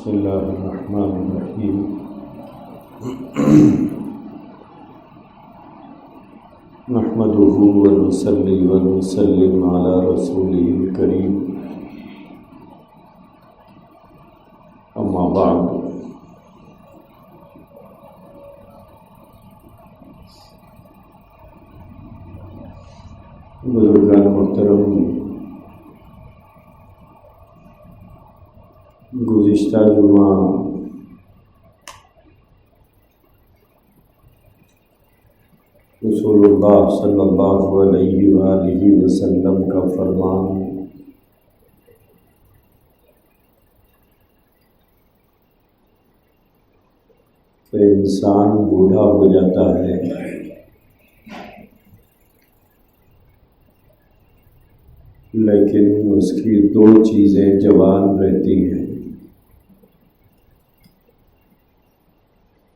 بسم اللہ الرحمن الرحیم نحمده ونصلی ونسلم علی رسوله الکریم اما بعد بزرگان محترم، گزشتہ جمعہ رسول اللہ صلی اللہ علیہ وآلہ وسلم کا فرمان کہ انسان بوڑھا ہو جاتا ہے لیکن اس کی دو چیزیں جوان رہتی ہیں۔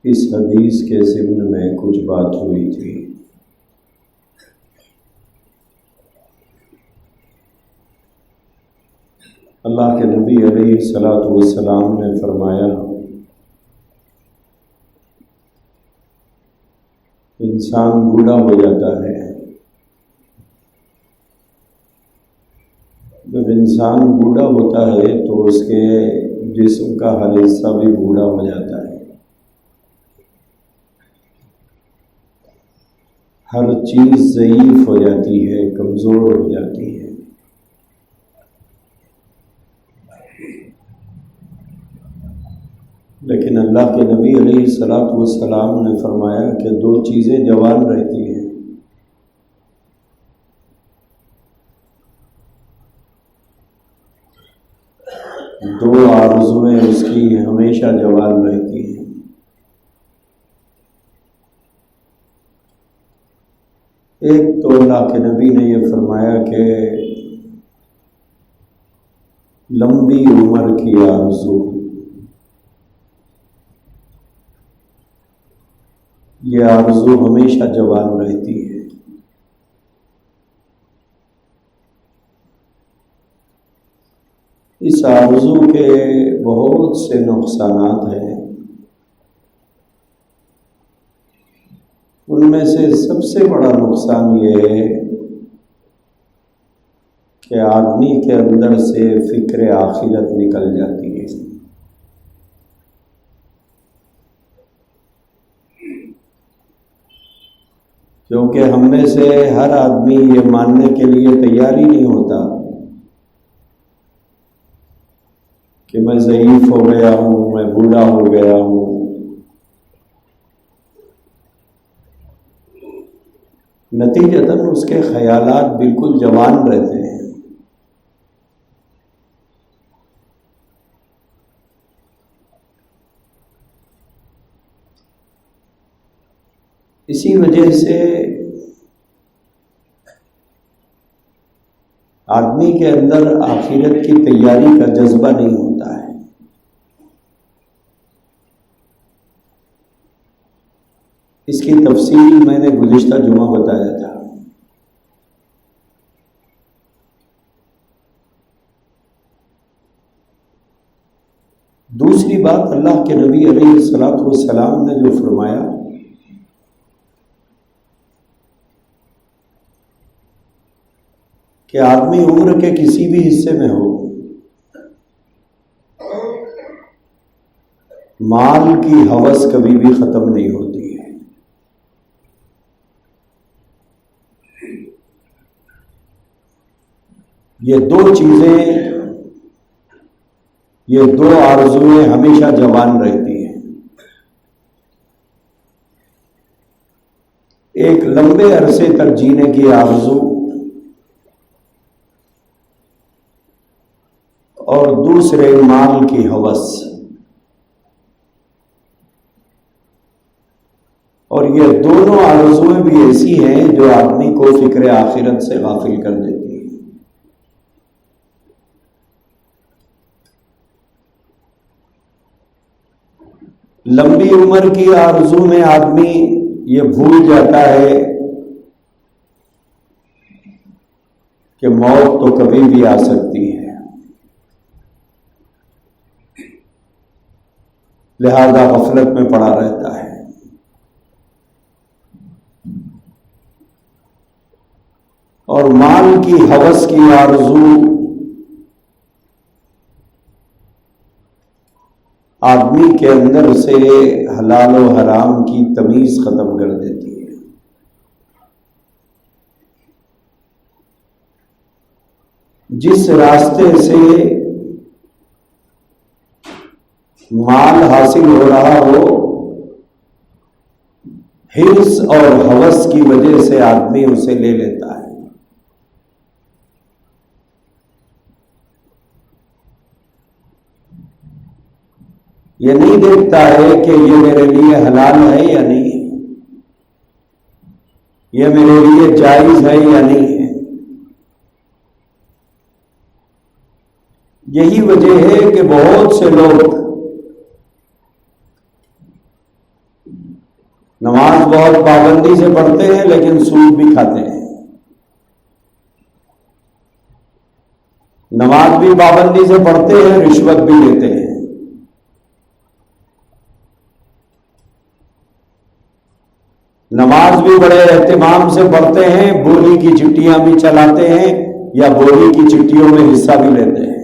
اس حدیث کے ضمن میں کچھ بات ہوئی تھی۔ اللہ کے نبی علیہ الصلاۃ والسلام نے فرمایا، انسان بوڑھا ہو جاتا ہے۔ جب انسان بوڑھا ہوتا ہے تو اس کے جسم کا ہر حصہ بھی بوڑھا ہو جاتا ہے، ہر چیز ضعیف ہو جاتی ہے، کمزور ہو جاتی ہے۔ لیکن اللہ کے نبی علیہ الصلاۃ والسلام نے فرمایا کہ دو چیزیں جوان رہتی ہیں۔ دو آرزویں اس کی ہمیشہ جوان رہتی ہیں۔ ایک تو اللہ کے نبی نے یہ فرمایا کہ لمبی عمر کی آرزو، یہ آرزو ہمیشہ جوان رہتی ہے۔ اس آرزو کے بہت سے نقصانات ہیں، ان میں سے سب سے بڑا نقصان یہ ہے کہ آدمی کے اندر سے فکر آخرت نکل جاتی ہے۔ کیونکہ ہم میں سے ہر آدمی یہ ماننے کے لیے تیار ہی نہیں ہوتا کہ میں ضعیف ہو گیا ہوں، میں بوڑھا ہو گیا ہوں۔ نتیجتاً اس کے خیالات بالکل جوان رہتے ہیں۔ اسی وجہ سے آدمی کے اندر آخرت کی تیاری کا جذبہ نہیں ہوتا ہے۔ اس کی تفصیل میں نے گزشتہ جمعہ بتایا تھا۔ دوسری بات، اللہ کے نبی علیہ الصلاۃ والسلام نے جو فرمایا کہ آدمی عمر کے کسی بھی حصے میں ہو، مال کی ہوس کبھی بھی ختم نہیں ہوتی ہے۔ یہ دو چیزیں، یہ دو آرزویں ہمیشہ جوان رہتی ہیں۔ ایک لمبے عرصے تک جینے کی آرزو، اور دوسرے مال کی ہوس۔ اور یہ دونوں آرزویں بھی ایسی ہیں جو آدمی کو فکر آخرت سے غافل کر دیتی ہیں۔ لمبی عمر کی آرزو میں آدمی یہ بھول جاتا ہے کہ موت تو کبھی بھی آ سکتی ہے۔ لہذا غفلت میں پڑا رہتا ہے۔ اور مال کی ہوس کی آرزو آدمی کے اندر سے حلال و حرام کی تمیز ختم کر دیتی ہے۔ جس راستے سے مال حاصل ہو رہا ہو، حرص اور ہوس کی وجہ سے آدمی اسے لے لیتا ہے۔ یہ نہیں دیکھتا ہے کہ یہ میرے لیے حلال ہے یا نہیں ہے، یہ میرے لیے جائز ہے یا نہیں ہے۔ یہی وجہ ہے کہ بہت سے لوگ نماز بہت پابندی سے پڑھتے ہیں لیکن سود بھی کھاتے ہیں، نماز بھی پابندی سے پڑھتے ہیں، رشوت بھی لیتے ہیں۔ نماز بھی بڑے اہتمام سے پڑھتے ہیں، بولی کی چٹیاں بھی چلاتے ہیں یا بولی کی چٹیوں میں حصہ بھی لیتے ہیں،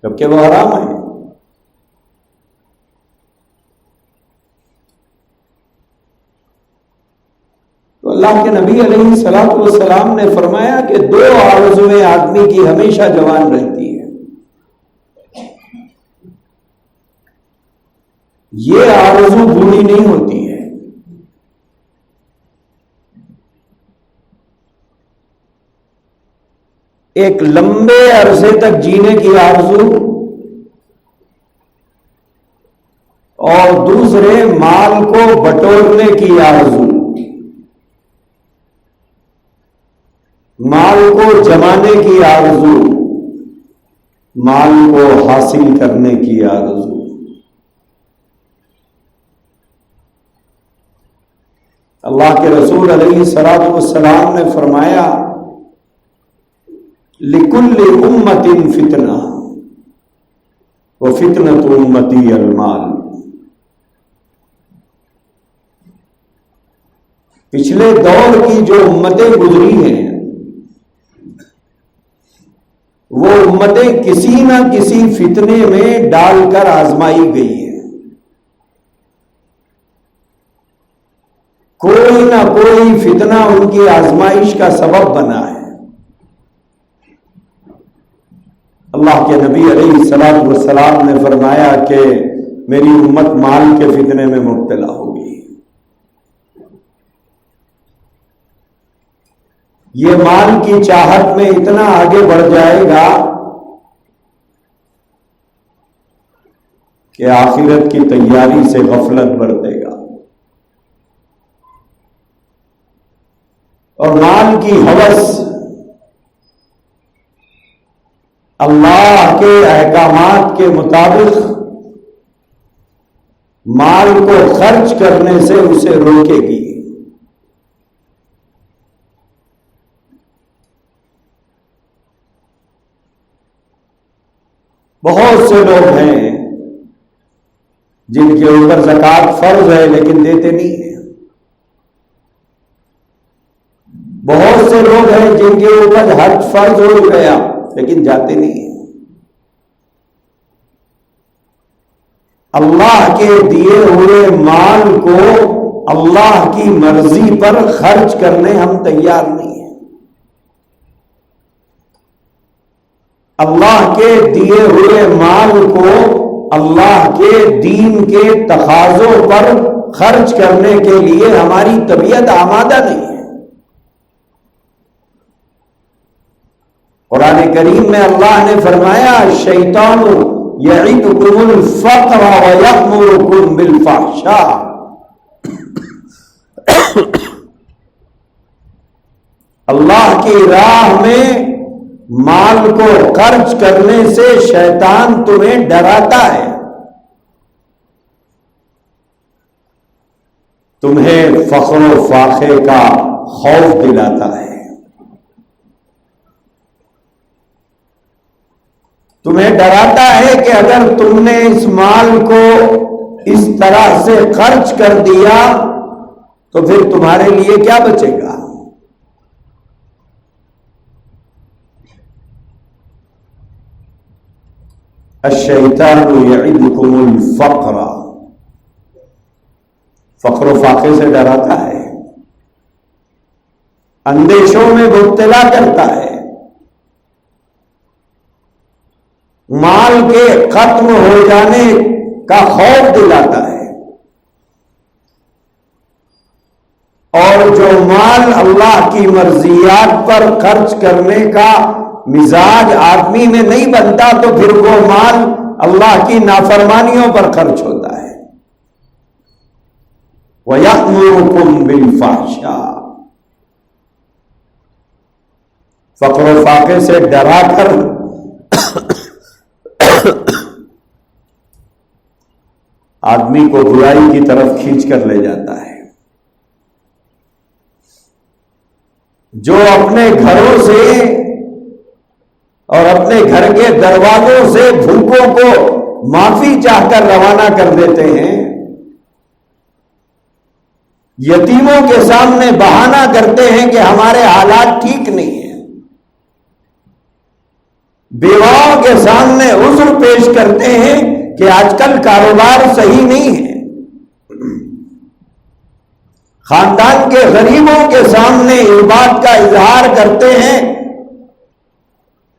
جبکہ وہ حرام ہے۔ تو اللہ کے نبی علیہ الصلوۃ والسلام نے فرمایا کہ دو آرزویں آدمی کی ہمیشہ جوان رہتی ہے۔ یہ آرزو بوڑھی نہیں ہوتی ہے۔ ایک لمبے عرصے تک جینے کی آرزو اور دوسرے مال کو بٹورنے کی آرزو، مال کو جمانے کی آرزو، مال کو حاصل کرنے کی آرزو۔ اللہ کے رسول علیہ الصلوۃ والسلام نے فرمایا لِكُلِّ أُمَّةٍ فِتْنَةٌ وَفِتْنَةُ أُمَّتِي الْمَالُ۔ پچھلے دور کی جو امتیں گزری ہیں وہ امتیں کسی نہ کسی فتنے میں ڈال کر آزمائی گئی ہیں، کوئی نہ کوئی فتنہ ان کی آزمائش کا سبب بنا ہے۔ اللہ کے نبی علیہ الصلوۃ والسلام نے فرمایا کہ میری امت مال کے فتنے میں مبتلا ہوگی، یہ مال کی چاہت میں اتنا آگے بڑھ جائے گا کہ آخرت کی تیاری سے غفلت برتے گا، اور مال کی ہوس اللہ کے احکامات کے مطابق مال کو خرچ کرنے سے اسے روکے گی۔ بہت سے لوگ ہیں جن کے اوپر زکوٰۃ فرض ہے لیکن دیتے نہیں ہیں، بہت سے لوگ ہیں جن کے اوپر حج فرض ہو گیا لیکن جاتے نہیں ہیں۔ اللہ کے دیے ہوئے مال کو اللہ کی مرضی پر خرچ کرنے ہم تیار نہیں ہیں۔ اللہ کے دیے ہوئے مال کو اللہ کے دین کے تقاضوں پر خرچ کرنے کے لیے ہماری طبیعت آمادہ نہیں ہے۔ قرآن کریم میں اللہ نے فرمایا الشیطان یعدکم الفقر ویأمرکم بالفحشاء، اللہ کی راہ میں مال کو خرچ کرنے سے شیطان تمہیں ڈراتا ہے، تمہیں فخر و فاخر کا خوف دلاتا ہے۔ تمہیں ڈراتا ہے کہ اگر تم نے اس مال کو اس طرح سے خرچ کر دیا تو پھر تمہارے لیے کیا بچے گا؟ الشیطان یعدکم الفقر، فقر و فاقے سے ڈراتا ہے، اندیشوں میں مبتلا کرتا ہے، مال کے ختم ہو جانے کا خوف دلاتا ہے، اور جو مال اللہ کی مرضیات پر خرچ کرنے کا مزاج آدمی میں نہیں بنتا تو پھر وہ مال اللہ کی نافرمانیوں پر خرچ ہوتا ہے۔ وَيَأْمُرُكُمْ بِالْفَحْشَاءِ، فقر و فاقے سے ڈرا کر آدمی کو برائی کی طرف کھینچ کر لے جاتا ہے۔ جو اپنے گھروں سے اور اپنے گھر کے دروازوں سے بھوکوں کو معافی چاہ کر روانہ کر دیتے ہیں، یتیموں کے سامنے بہانہ کرتے ہیں کہ ہمارے حالات ٹھیک نہیں ہیں، بیواؤں کے سامنے عذر پیش کرتے ہیں کہ آج کل کاروبار صحیح نہیں ہے، خاندان کے غریبوں کے سامنے اس بات کا اظہار کرتے ہیں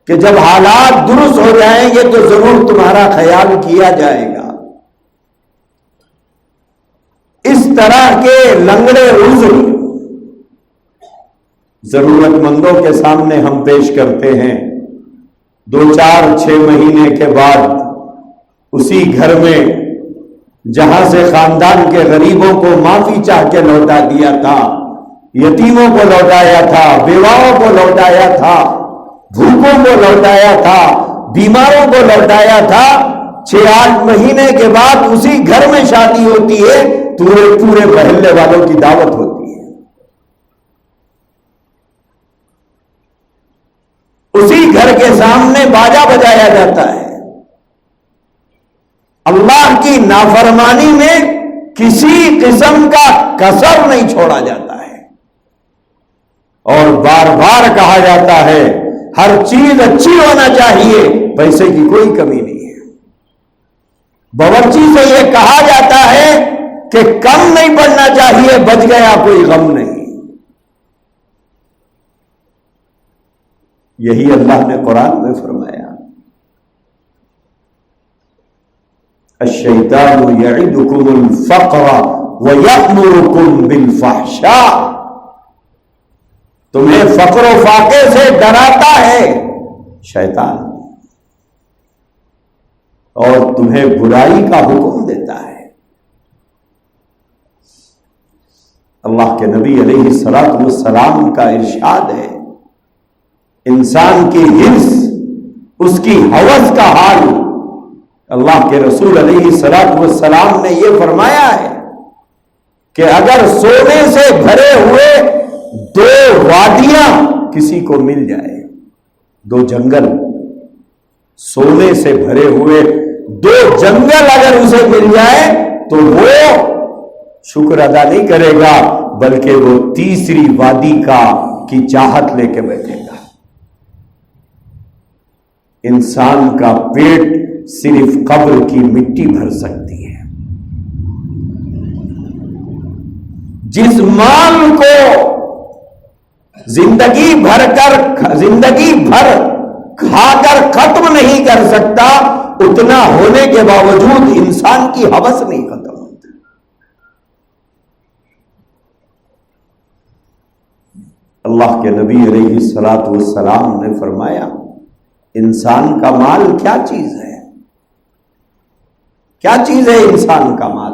کہ جب حالات درست ہو جائیں گے تو ضرور تمہارا خیال کیا جائے گا۔ اس طرح کے لنگڑے عذر ضرورت مندوں کے سامنے ہم پیش کرتے ہیں، 2-4-6 مہینے کے بعد اسی گھر میں جہاں سے خاندان کے غریبوں کو معافی چاہ کے لوٹا دیا تھا، یتیموں کو لوٹایا تھا، بیواؤں کو لوٹایا تھا، بھوکوں کو لوٹایا تھا، بیماروں کو لوٹایا تھا، 6-8 مہینے کے بعد اسی گھر میں شادی ہوتی ہے، پورے محلے والوں کی دعوت ہوتی ہے، اسی گھر کے سامنے باجا بجایا جاتا ہے۔ اللہ کی نافرمانی میں کسی قسم کا کسر نہیں چھوڑا جاتا ہے، اور بار بار کہا جاتا ہے ہر چیز اچھی ہونا چاہیے، پیسے کی کوئی کمی نہیں ہے۔ باورچی سے یہ کہا جاتا ہے کہ کم نہیں پڑنا چاہیے، بچ گیا کوئی غم نہیں۔ یہی اللہ نے قرآن میں فرمایا، الشیطان یعدکم الفقر ویأمرکم بالفحشاء، تمہیں فقر و فاقے سے ڈراتا ہے شیطان، اور تمہیں برائی کا حکم دیتا ہے۔ اللہ کے نبی علیہ الصلوۃ والسلام کا ارشاد ہے، انسان کی حرص، اس کی ہوس کا حال، اللہ کے رسول علیہ الصلوۃ والسلام نے یہ فرمایا ہے کہ اگر سونے سے بھرے ہوئے 2 وادیاں کسی کو مل جائے، 2 جنگل، سونے سے بھرے ہوئے 2 جنگل اگر اسے مل جائے تو وہ شکر ادا نہیں کرے گا، بلکہ وہ تیسری وادی کی چاہت لے کے بیٹھے گا۔ انسان کا پیٹ صرف قبر کی مٹی بھر سکتی ہے۔ جس مال کو زندگی بھر کھا کر ختم نہیں کر سکتا، اتنا ہونے کے باوجود انسان کی ہوس نہیں ختم ہوتی۔ اللہ کے نبی علیہ الصلوۃ والسلام نے فرمایا، انسان کا مال کیا چیز ہے؟ کیا چیز ہے انسان کا مال؟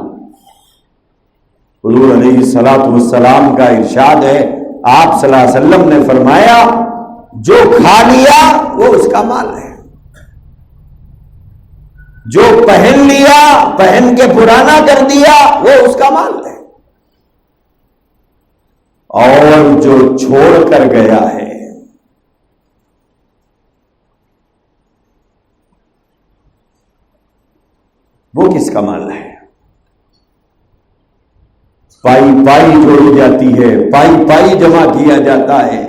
حضور علیہ الصلوۃ والسلام کا ارشاد ہے، آپ صلی اللہ علیہ وسلم نے فرمایا، جو کھا لیا وہ اس کا مال ہے، جو پہن لیا، پہن کے پرانا کر دیا، وہ اس کا مال ہے، اور جو چھوڑ کر گیا ہے وہ کس کا مال ہے؟ پائی پائی جوڑی جاتی ہے، پائی پائی جمع کیا جاتا ہے.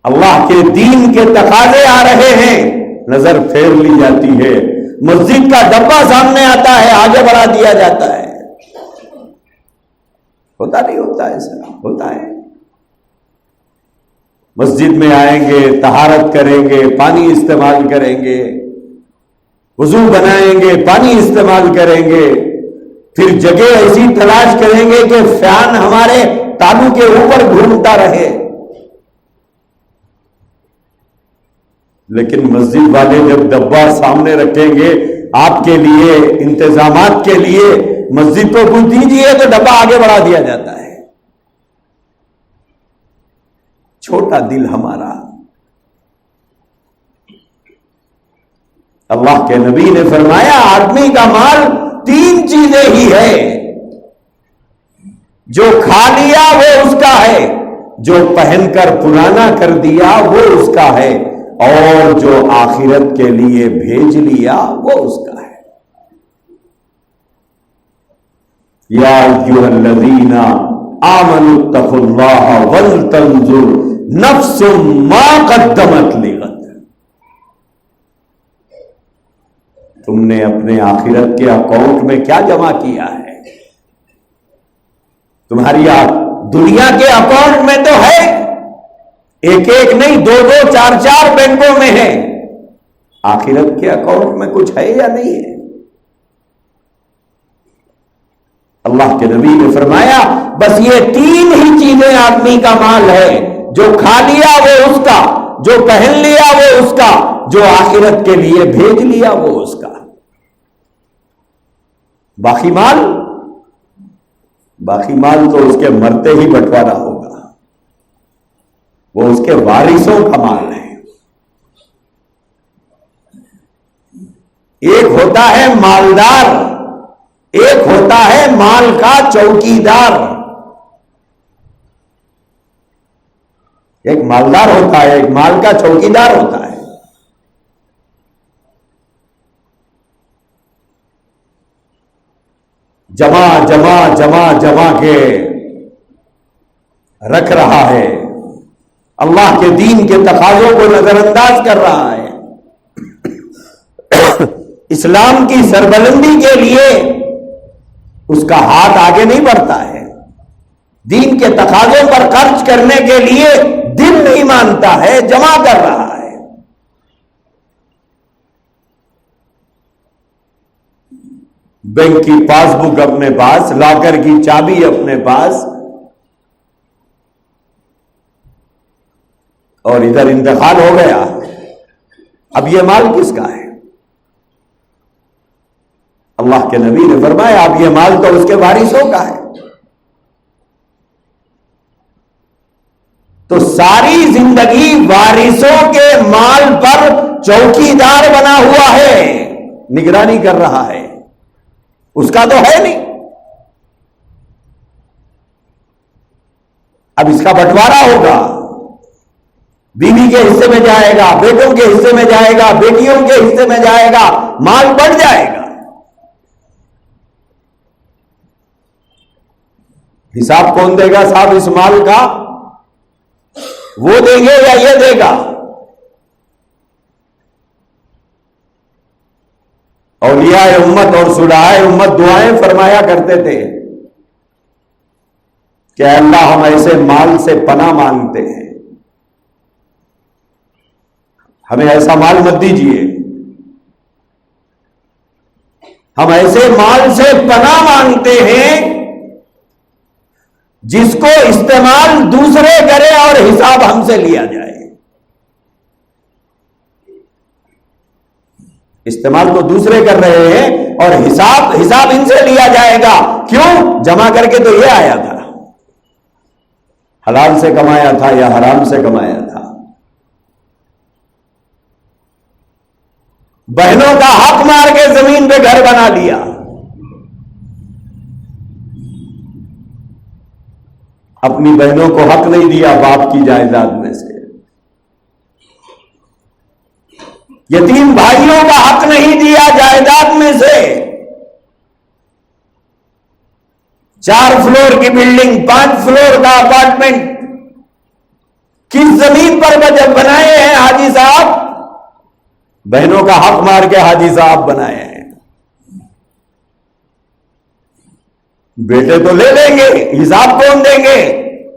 اللہ کے دین کے تقاضے آ رہے ہیں، نظر پھیر لی جاتی ہے. مسجد کا ڈبہ سامنے آتا ہے، آگے بڑھا دیا جاتا ہے. ہوتا نہیں ہوتا ایسا؟ ہوتا ہے. مسجد میں آئیں گے، طہارت کریں گے، پانی استعمال کریں گے، وضو بنائیں گے، پانی استعمال کریں گے، پھر جگہ ایسی تلاش کریں گے کہ فین ہمارے تالو کے اوپر گھومتا رہے. لیکن مسجد والے جب ڈبہ سامنے رکھیں گے آپ کے لیے، انتظامات کے لیے، مسجد کو کچھ دیجیے تو ڈبہ آگے بڑھا دیا جاتا ہے. چھوٹا دل ہمارا. اللہ کے نبی نے فرمایا آدمی کا مال 3 چیزیں ہی ہے. جو کھا لیا وہ اس کا ہے، جو پہن کر پرانا کر دیا وہ اس کا ہے، اور جو آخرت کے لیے بھیج لیا وہ اس کا ہے. یا ایھا الذین آمنوا اتقوا اللہ ولتنظر نفس ما قدمت لغد. تم نے اپنے آخرت کے اکاؤنٹ میں کیا جمع کیا ہے؟ تمہاری دنیا کے اکاؤنٹ میں تو ہے، ایک ایک نہیں، 2 4 بینکوں میں ہے. آخرت کے اکاؤنٹ میں کچھ ہے یا نہیں ہے؟ اللہ کے نبی نے فرمایا بس یہ 3 ہی چیزیں آدمی کا مال ہے. جو کھا لیا وہ اس کا، جو پہن لیا وہ اس کا، جو آخرت کے لیے بھیج لیا وہ اس کا. باقی مال تو اس کے مرتے ہی بٹوارا ہوگا، وہ اس کے وارثوں کا مال ہے. ایک ہوتا ہے مالدار، ایک ہوتا ہے مال کا چوکیدار. ایک مالدار ہوتا ہے، ایک مال کا چوکیدار ہوتا ہے. جمع کے رکھ رہا ہے، اللہ کے دین کے تقاضوں کو نظر انداز کر رہا ہے. اسلام کی سربلندی کے لیے اس کا ہاتھ آگے نہیں بڑھتا ہے. دین کے تقاضوں پر خرچ کرنے کے لیے دل نہیں مانتا ہے، جمع کر رہا ہے. بینک کی پاس بک اپنے پاس، لاکر کی چابی اپنے پاس، اور ادھر انتقال ہو گیا. اب یہ مال کس کا ہے؟ اللہ کے نبی نے فرمایا اب یہ مال تو اس کے وارثوں کا ہے. تو ساری زندگی وارثوں کے مال پر چوکیدار بنا ہوا ہے، نگرانی کر رہا ہے. اس کا تو ہے نہیں. اب اس کا بٹوارا ہوگا، بیوی کے حصے میں جائے گا، بیٹوں کے حصے میں جائے گا، بیٹیوں کے حصے میں جائے گا، مال بڑھ جائے گا. حساب کون دے گا صاحب اس مال کا؟ وہ دیں گے یا یہ دے گا؟ اولیاء امت اور صلحائے امت دعائیں فرمایا کرتے تھے کہ اللہ ہم ایسے مال سے پناہ مانگتے ہیں، ہمیں ایسا مال مت دیجیے. ہم ایسے مال سے پناہ مانگتے ہیں جس کو استعمال دوسرے کرے اور حساب ہم سے لیا جائے. استعمال تو دوسرے کر رہے ہیں اور حساب ان سے لیا جائے گا. کیوں؟ جمع کر کے تو یہ آیا تھا، حلال سے کمایا تھا یا حرام سے کمایا تھا. بہنوں کا حق مار کے زمین پہ گھر بنا لیا. اپنی بہنوں کو حق نہیں دیا باپ کی جائیداد میں سے. یتیم بھائیوں کا حق نہیں دیا جائیداد میں سے. 4 فلور کی بلڈنگ، 5 فلور کا اپارٹمنٹ کس زمین پر بنائے ہیں حاجی صاحب؟ بہنوں کا حق مار کے حاجی صاحب بنائے ہیں. بیٹے تو لے لیں گے، حساب کون دیں گے؟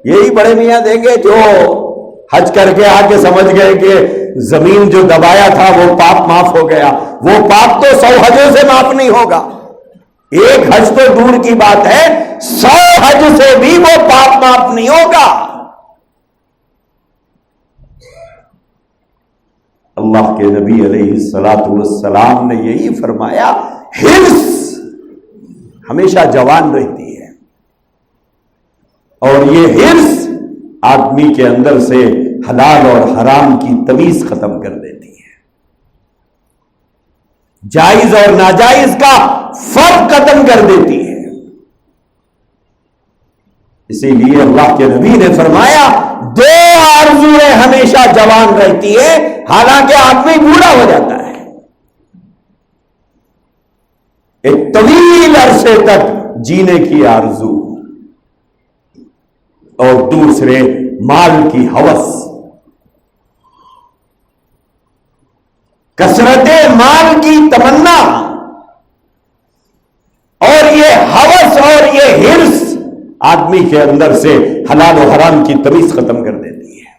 یہی بڑے میاں دیں گے جو حج کر کے آ کے سمجھ گئے کہ زمین جو دبایا تھا وہ پاپ معاف ہو گیا. وہ پاپ تو 100 حجوں سے معاف نہیں ہوگا. ایک حج تو دور کی بات ہے، 100 حج سے بھی وہ پاپ معاف نہیں ہوگا. اللہ کے نبی علیہ الصلوۃ والسلام نے یہی فرمایا، حرص ہمیشہ جوان رہتی ہے، اور یہ حرص آدمی کے اندر سے حلال اور حرام کی تمیز ختم کر دیتی ہے، جائز اور ناجائز کا فرق ختم کر دیتی ہے. اسی لیے اللہ کے نبی نے فرمایا 2 آرزویں ہمیشہ جوان رہتی ہے، حالانکہ آدمی بوڑھا ہو جاتا ہے. ایک طویل عرصے تک جینے کی آرزو، اور دوسرے مال کی ہوس. کثرت مال کی تمنا اور یہ ہوس اور یہ حرص آدمی کے اندر سے حلال و حرام کی تمیز ختم کر دیتی ہے،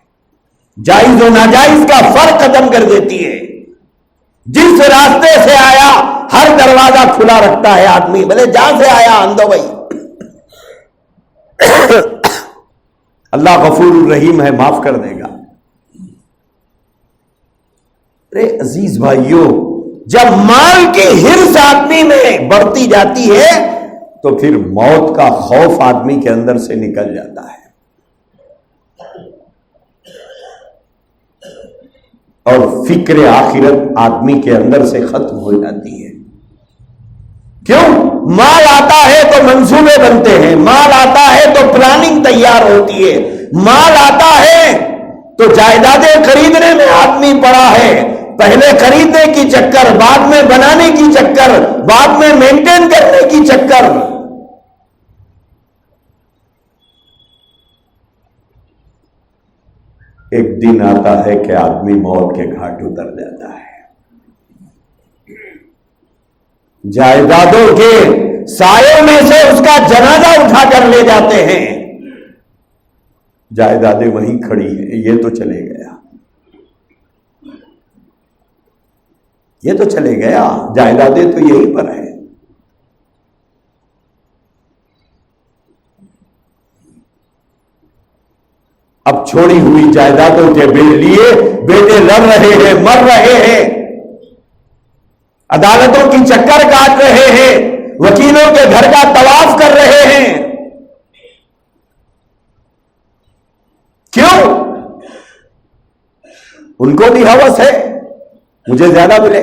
جائز و ناجائز کا فرق ختم کر دیتی ہے. جس راستے سے آیا ہر دروازہ کھلا رکھتا ہے آدمی، بھلے جہاں سے آیا اندو بھائی. اللہ غفور الرحیم ہے، معاف کر دے گا. ارے عزیز بھائیوں، جب مال کی حرص آدمی میں بڑھتی جاتی ہے تو پھر موت کا خوف آدمی کے اندر سے نکل جاتا ہے، اور فکر آخرت آدمی کے اندر سے ختم ہو جاتی ہے. کیوں؟ مال آتا ہے تو منصوبے بنتے ہیں، مال آتا ہے تو پلاننگ تیار ہوتی ہے، مال آتا ہے تو جائیدادیں خریدنے میں آدمی پڑا ہے. پہلے خریدنے کی چکر، بعد میں بنانے کی چکر، بعد میں مینٹین کرنے کی چکر. ایک دن آتا ہے کہ آدمی موت کے گھاٹ اتر جاتا ہے. جائیدادوں کے سایوں میں سے اس کا جنازہ اٹھا کر لے جاتے ہیں. جائیدادیں وہیں کھڑی ہیں، یہ تو چلے گیا، یہ تو چلے گیا، جائیدادیں تو یہیں پر ہیں. اب چھوڑی ہوئی جائیدادوں کے لیے بیٹے لڑ رہے ہیں، مر رہے ہیں، عدالتوں کی چکر کاٹ رہے ہیں، وکیلوں کے گھر کا طواف کر رہے ہیں. کیوں؟ ان کو بھی ہوس ہے مجھے زیادہ ملے.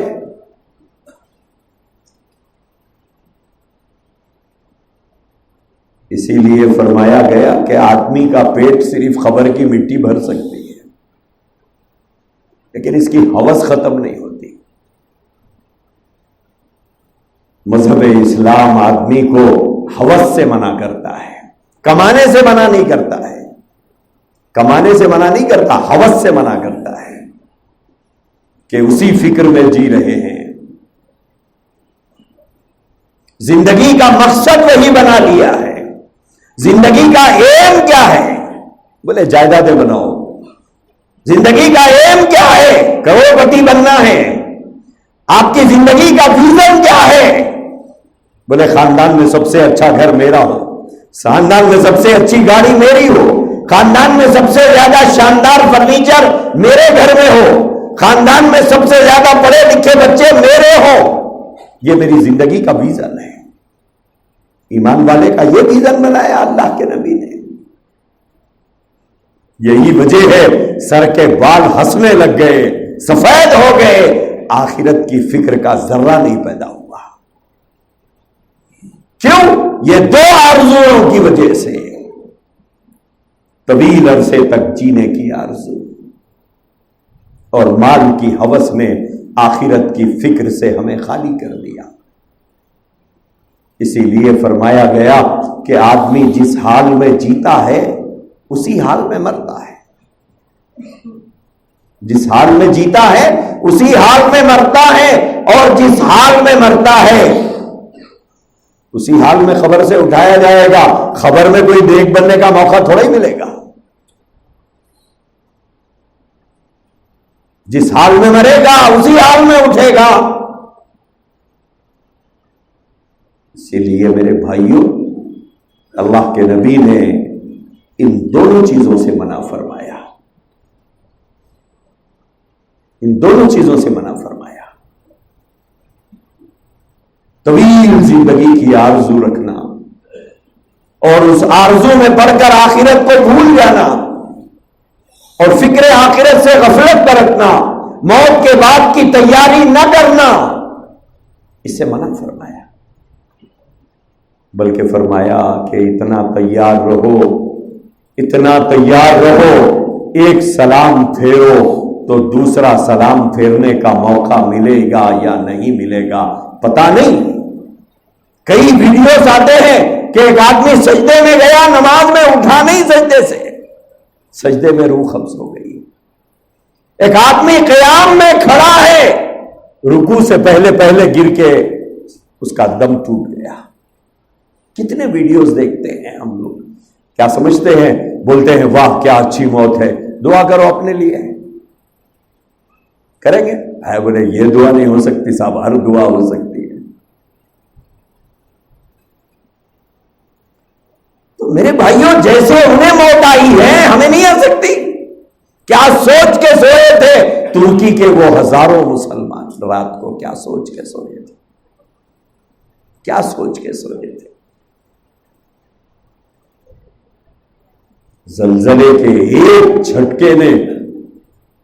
اسی لیے فرمایا گیا کہ آدمی کا پیٹ صرف قبر کی مٹی بھر سکتی ہے، لیکن اس کی ہوس ختم نہیں ہوتی. مذہب اسلام آدمی کو ہوس سے منع کرتا ہے، کمانے سے منع نہیں کرتا ہے، کمانے سے منع نہیں کرتا، ہوس سے منع کرتا ہے کہ اسی فکر میں جی رہے ہیں. زندگی کا مقصد وہی بنا لیا ہے. زندگی کا ایم کیا ہے؟ بولے جائیدادیں بناؤ. زندگی کا ایم کیا ہے؟ کروڑپتی بننا ہے. آپ کی زندگی کا ویژن کیا ہے؟ بولے خاندان میں سب سے اچھا گھر میرا ہو، خاندان میں سب سے اچھی گاڑی میری ہو، خاندان میں سب سے زیادہ شاندار فرنیچر میرے گھر میں ہو، خاندان میں سب سے زیادہ پڑھے لکھے بچے میرے ہوں. یہ میری زندگی کا ویژن ہے. ایمان والے کا یہ ویژن بنایا اللہ کے نبی نے. یہی وجہ ہے سر کے بال ہنسنے لگ گئے، سفید ہو گئے، آخرت کی فکر کا ذرہ نہیں پیدا ہوا. کیوں؟ یہ 2 آرزوؤں کی وجہ سے. طویل عرصے تک جینے کی آرزو اور مال کی ہوس میں آخرت کی فکر سے ہمیں خالی کر دیا۔ اسی لیے فرمایا گیا کہ آدمی جس حال میں جیتا ہے اسی حال میں مرتا ہے، جس حال میں جیتا ہے اسی حال میں مرتا ہے، اور جس حال میں مرتا ہے اسی حال میں خبر سے اٹھایا جائے گا۔ خبر میں کوئی نیک بننے کا موقع تھوڑا ہی ملے گا۔ جس حال میں مرے گا اسی حال میں اٹھے گا۔ اسی لیے میرے بھائیوں، اللہ کے نبی نے ان دونوں چیزوں سے منع فرمایا، ان دونوں چیزوں سے منع فرمایا۔ طویل زندگی کی آرزو رکھنا اور اس آرزو میں پڑھ کر آخرت کو بھول جانا اور فکر آخرت سے غفلت برتنا، موت کے بعد کی تیاری نہ کرنا، اس سے منع فرمایا۔ بلکہ فرمایا کہ اتنا تیار رہو، اتنا تیار رہو، ایک سلام پھیرو تو دوسرا سلام پھیرنے کا موقع ملے گا یا نہیں ملے گا پتہ نہیں۔ کئی ویڈیوز آتے ہیں کہ ایک آدمی سجدے میں گیا، نماز میں اٹھا نہیں سجدے سے، سجدے میں روح قبض ہو گئی۔ ایک آدمی قیام میں کھڑا ہے، رکوع سے پہلے گر کے اس کا دم ٹوٹ گیا۔ کتنے ویڈیوز دیکھتے ہیں ہم لوگ، کیا سمجھتے ہیں؟ بولتے ہیں واہ کیا اچھی موت ہے، دعا کرو اپنے لیے۔ کریں گے؟ بولے یہ دعا نہیں ہو سکتی صاحب، ہر دعا ہو سکتی ہے۔ تو میرے بھائیوں، جیسے انہیں موت آئی ہے ہمیں نہیں آ سکتی۔ کیا سوچ کے سوئے تھے ترکی کے وہ ہزاروں مسلمان رات کو، کیا سوچ کے سوئے تھے، کیا سوچ کے سوئے تھے؟ زلزلے کے ایک جھٹکے نے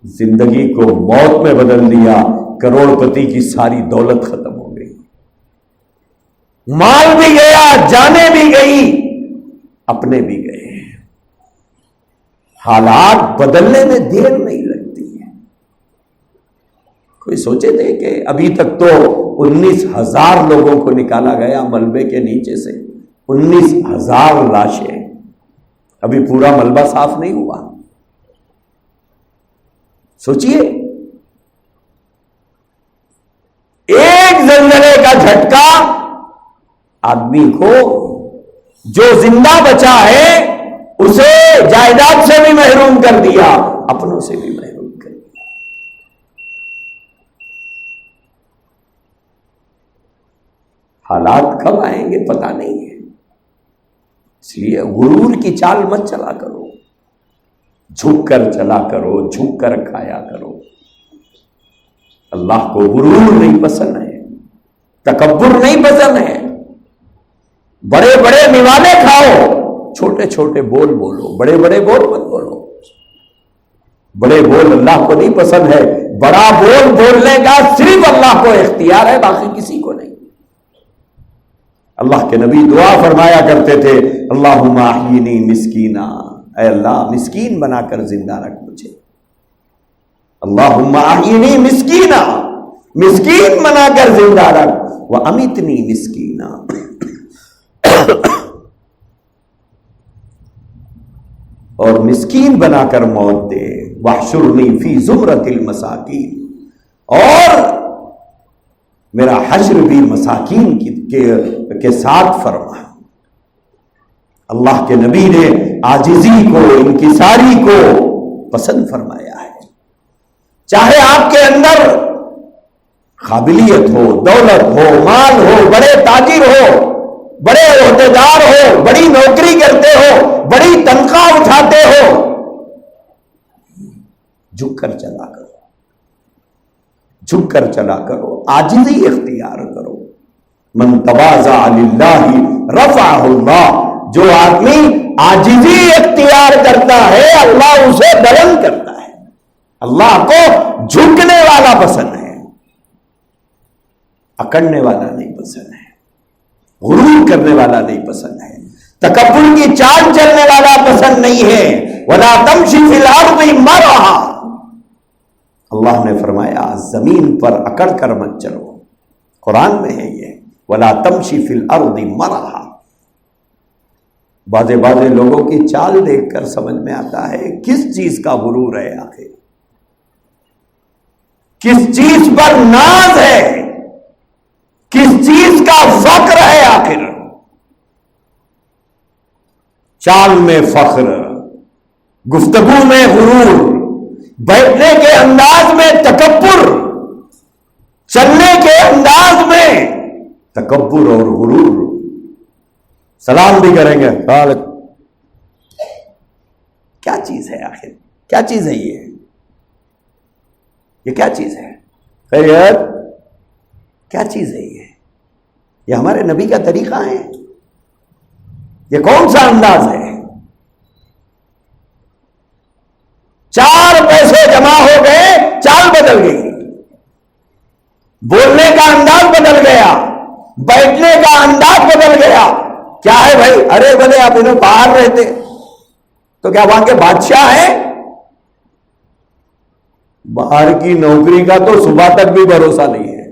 زندگی کو موت میں بدل دیا، کروڑ پتی کی ساری دولت ختم ہو گئی، مال بھی گیا، جانیں بھی گئی، اپنے بھی گئے۔ حالات بدلنے میں دیر نہیں لگتی ہے۔ کوئی سوچے تھے کہ ابھی تک تو 19,000 لوگوں کو نکالا گیا ملبے کے نیچے سے، 19,000 لاشیں، ابھی پورا ملبہ صاف نہیں ہوا۔ سوچئے، ایک زلزلے کا جھٹکا آدمی کو، جو زندہ بچا ہے اسے جائیداد سے بھی محروم کر دیا، اپنوں سے بھی محروم کر دیا۔ حالات کب آئیں گے پتہ نہیں ہے، اس لیے غرور کی چال مت چلا کرو، جھک کر چلا کرو، جھک کر کھایا کرو۔ اللہ کو غرور نہیں پسند ہے، تکبر نہیں پسند ہے۔ بڑے بڑے نوالے کھاؤ، چھوٹے چھوٹے بول بولو، بڑے بڑے بول مت بولو۔ بڑے بول اللہ کو نہیں پسند ہے، بڑا بول بولنے کا صرف اللہ کو اختیار ہے، باقی کسی کو نہیں۔ اللہ کے نبی دعا فرمایا کرتے تھے، اللہم احیینی مسکینا، اے اللہ مسکین بنا کر زندہ رکھ مجھے۔ اللہم احیینی مسکینا، مسکین بنا کر زندہ رکھ، وامیتنی مسکینا، اور مسکین بنا کر موت دے، واحشرنی فی زمرۃ المساکین، اور میرا حشر بھی مساکین کے ساتھ فرما۔ اللہ کے نبی نے عاجزی کو، انکساری کو پسند فرمایا ہے۔ چاہے آپ کے اندر قابلیت ہو، دولت ہو، مال ہو، بڑے تاجر ہو، بڑے عہدیدار ہو، بڑی نوکری کرتے ہو، بڑی تنخواہ اٹھاتے ہو، جھک کر چلا کرو، جھک کر چلا کرو، عاجزی اختیار کرو۔ من تواضع للہ رفعہ اللہ، جو آدمی عاجزی اختیار کرتا ہے اللہ اسے بلند کرتا ہے۔ اللہ کو جھکنے والا پسند ہے، اکڑنے والا نہیں پسند ہے، غرور کرنے والا نہیں پسند ہے، تکبر کی چال چلنے والا پسند نہیں ہے۔ وَلَا تَمْشِ فِي الْأَرْضِ مَرَحًا، اللہ نے فرمایا زمین پر اکڑ کر مت چلو، قرآن میں ہے یہ، وَلَا تَمْشِ فِي الْأَرْضِ مَرَحًا۔ بعضے لوگوں کی چال دیکھ کر سمجھ میں آتا ہے کس چیز کا غرور ہے آخر، کس چیز پر ناز ہے، کس چیز کا فخر ہے آخر۔ چال میں فخر، گفتگو میں غرور، بیٹھنے کے انداز میں تکبر، چلنے کے انداز میں تکبر اور غرور۔ سلام بھی کریں گے، کیا چیز ہے آخر، کیا چیز ہے یہ کیا چیز ہے؟ خیریت، کیا چیز ہے یہ ہمارے نبی کا طریقہ ہے؟ یہ کون سا انداز ہے؟ 4 پیسے جمع ہو گئے، چال بدل گئی، بولنے کا انداز بدل گیا، بیٹھنے کا انداز بدل گیا۔ کیا ہے بھائی؟ ارے بولے آپ انہیں باہر رہتے تو کیا وہاں کے بادشاہ ہیں؟ باہر کی نوکری کا تو صبح تک بھی بھروسہ نہیں ہے،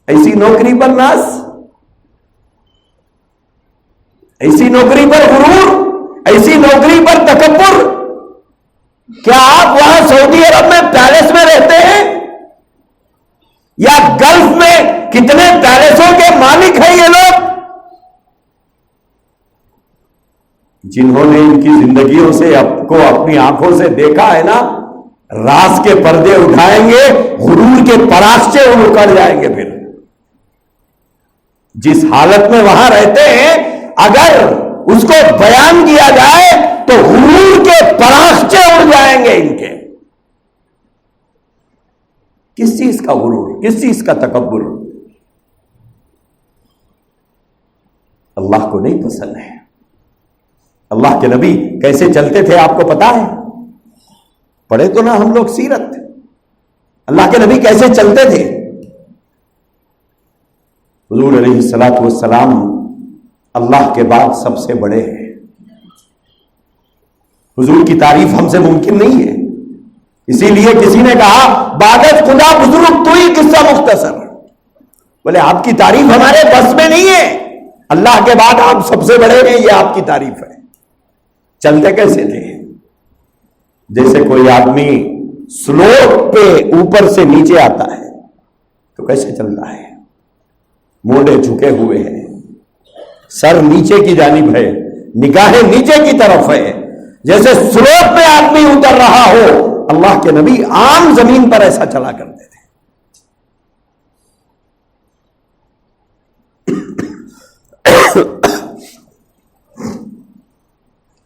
ایسی نوکری پر ناز، ایسی نوکری پر غرور، ایسی نوکری پر تکبر۔ کیا آپ وہاں سعودی عرب میں پیلس میں رہتے ہیں؟ یا گلف میں کتنے پیلسوں کے مالک ہیں یہ لوگ، جنہوں نے ان کی زندگیوں سے آپ کو اپنی آنکھوں سے دیکھا ہے نا، راز کے پردے اٹھائیں گے، غرور کے پراشچے اکڑ جائیں گے۔ پھر جس حالت میں وہاں رہتے ہیں اگر اس کو بیان کیا جائے تو غرور کے پراشچے اڑ جائیں گے ان کے۔ کس چیز کا غرور، کس چیز کا تکبر؟ اللہ کو نہیں پسند ہے۔ اللہ کے نبی کیسے چلتے تھے آپ کو پتا ہے؟ پڑھے تو نہ ہم لوگ سیرت، اللہ کے نبی کیسے چلتے تھے؟ حضور علیہ الصلوۃ والسلام اللہ کے بعد سب سے بڑے ہیں، حضور کی تعریف ہم سے ممکن نہیں ہے، اسی لیے کسی نے کہا بعد خدا بزرگ تو ہی قصہ مختصر، بولے آپ کی تعریف ہمارے بس میں نہیں ہے، اللہ کے بعد آپ سب سے بڑے ہیں، یہ آپ کی تعریف ہے۔ چلتے کیسے تھے؟ جیسے کوئی آدمی سلوپ پہ اوپر سے نیچے آتا ہے تو کیسے چلتا ہے؟ موڈے جھکے ہوئے ہیں، سر نیچے کی جانب ہے، نگاہیں نیچے کی طرف ہے، جیسے سلوپ پہ آدمی اتر رہا ہو۔ اللہ کے نبی عام زمین پر ایسا چلا کرتے تھے۔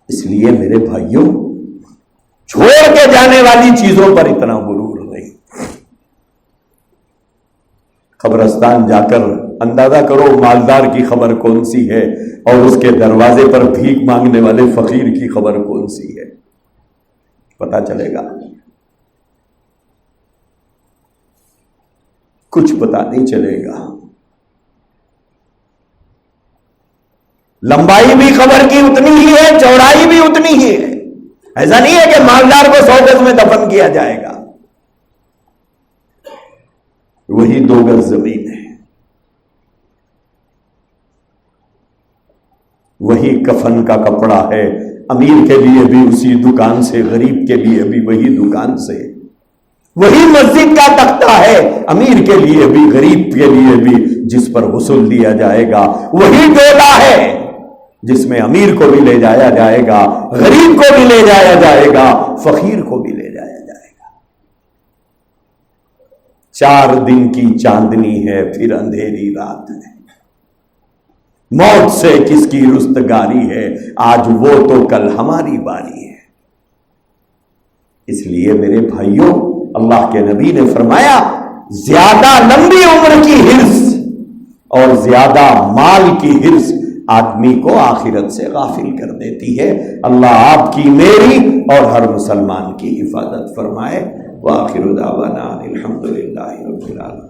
اس لیے میرے بھائیوں، چھوڑ کے جانے والی چیزوں پر اتنا غرور نہیں۔ قبرستان جا کر اندازہ کرو مالدار کی خبر کون سی ہے اور اس کے دروازے پر بھیک مانگنے والے فقیر کی خبر کون سی ہے، پتا چلے گا؟ کچھ پتا نہیں چلے گا۔ لمبائی بھی خبر کی اتنی ہی ہے، چوڑائی بھی اتنی ہی ہے۔ ایسا نہیں ہے کہ مالدار کو 100 گز میں دفن کیا جائے گا، وہی 2 گز زمین ہے، وہی کفن کا کپڑا ہے، امیر کے لیے بھی اسی دکان سے، غریب کے لیے بھی وہی دکان سے، وہی مسجد کا تختہ ہے، امیر کے لیے بھی غریب کے لیے بھی، جس پر غسل دیا جائے گا، وہی ڈولا ہے جس میں امیر کو بھی لے جایا جائے گا، غریب کو بھی لے جایا جائے گا، فقیر کو بھی لے جایا جائے گا۔ 4 دن کی چاندنی ہے، پھر اندھیری رات ہے۔ موت سے کس کی رستگاری ہے، آج وہ تو کل ہماری باری ہے۔ اس لیے میرے بھائیوں، اللہ کے نبی نے فرمایا زیادہ لمبی عمر کی حرص اور زیادہ مال کی حرص آدمی کو آخرت سے غافل کر دیتی ہے۔ اللہ آپ کی، میری اور ہر مسلمان کی حفاظت فرمائے۔ وآخر دعوانا الحمدللہ رب العالمین۔